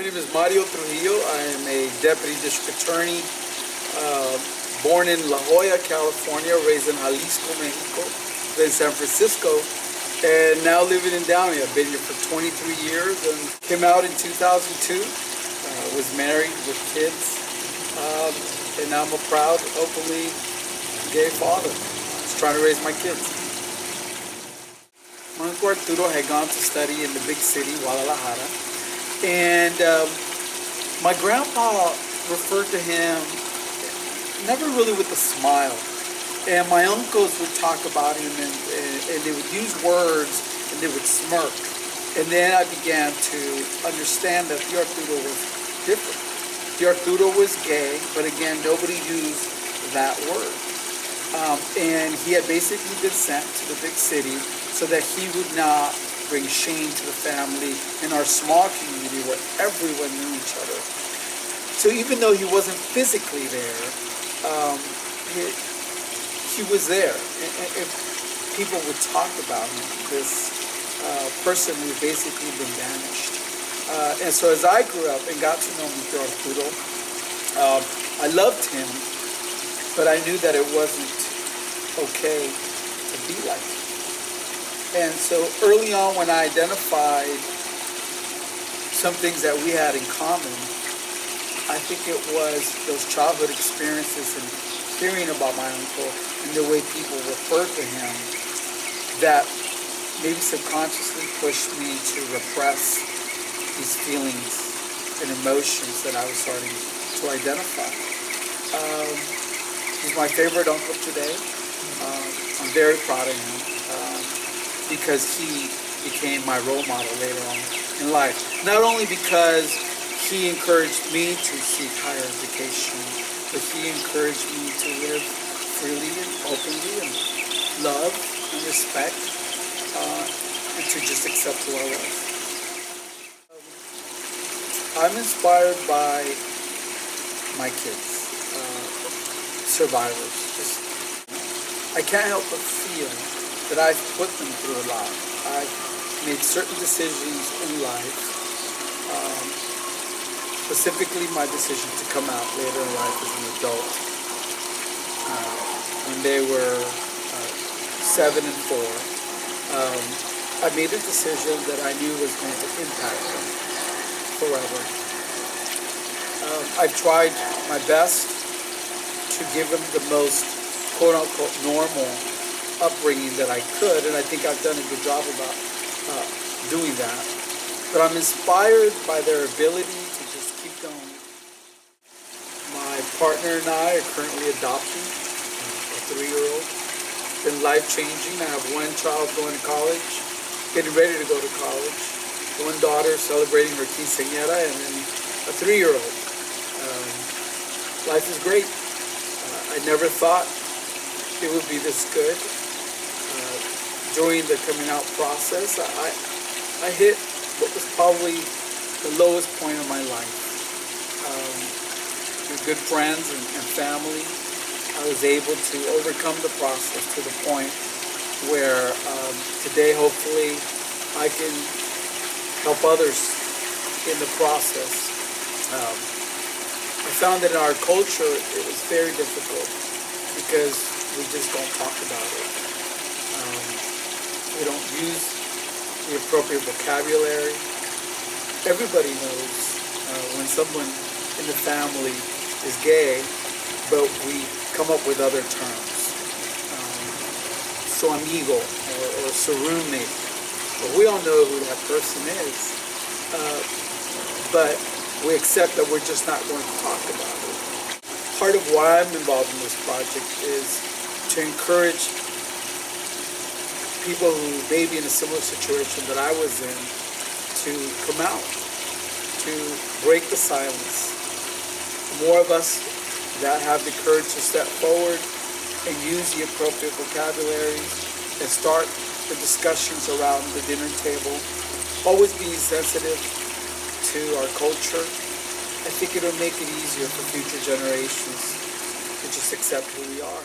name is Mario Trujillo. I am a deputy district attorney, born in La Jolla, California, raised in Jalisco, Mexico, then San Francisco, and now living in Downey. I've been here for 23 years and came out in 2002, was married with kids, and now I'm a proud, openly gay father. Just trying to raise my kids. My uncle Arturo had gone to study in the big city, Guadalajara, and my grandpa referred to him never really with a smile. And my uncles would talk about him and they would use words and they would smirk. And then I began to understand that the Arturo was different. The Arturo was gay, but again, nobody used that word. And he had basically been sent to the big city so that he would not bring shame to the family in our small community where everyone knew each other. So even though he wasn't physically there, he was there. And people would talk about him, this person who basically been banished. And so as I grew up and got to know Mr. Arturo, I loved him, but I knew that it wasn't okay to be like him. And so early on when I identified some things that we had in common, I think it was those childhood experiences and hearing about my uncle and the way people referred to him that maybe subconsciously pushed me to repress these feelings and emotions that I was starting to identify. He's my favorite uncle today. I'm very proud of him because he became my role model later on in life. Not only because he encouraged me to seek higher education, but he encouraged me to live freely and openly and love and respect and to just accept who I was. I'm inspired by my kids, survivors. I can't help but feel that I've put them through a lot. I've made certain decisions in life, specifically my decision to come out later in life as an adult. When they were 7 and 4, I made a decision that I knew was going to impact them forever. I've tried my best to give them the most quote-unquote normal upbringing that I could, and I think I've done a good job about doing that. But I'm inspired by their ability to just keep going. My partner and I are currently adopting a 3-year-old. It's been life-changing. I have one child going to college, getting ready to go to college, one daughter celebrating her quinceañera, and then a 3-year-old. Life is great. I never thought it would be this good. During the coming out process, I hit what was probably the lowest point of my life. With good friends and family, I was able to overcome the process to the point where today, hopefully, I can help others in the process. I found that in our culture, it was very difficult because we just don't talk about it. We don't use the appropriate vocabulary. Everybody knows when someone in the family is gay, but we come up with other terms. Su amigo or su roommate. But we all know who that person is. But we accept that we're just not going to talk about it. Part of why I'm involved in this project is to encourage people who may be in a similar situation that I was in to come out, to break the silence. The more of us that have the courage to step forward and use the appropriate vocabulary and start the discussions around the dinner table, always being sensitive to our culture, I think it'll make it easier for future generations to just accept who we are.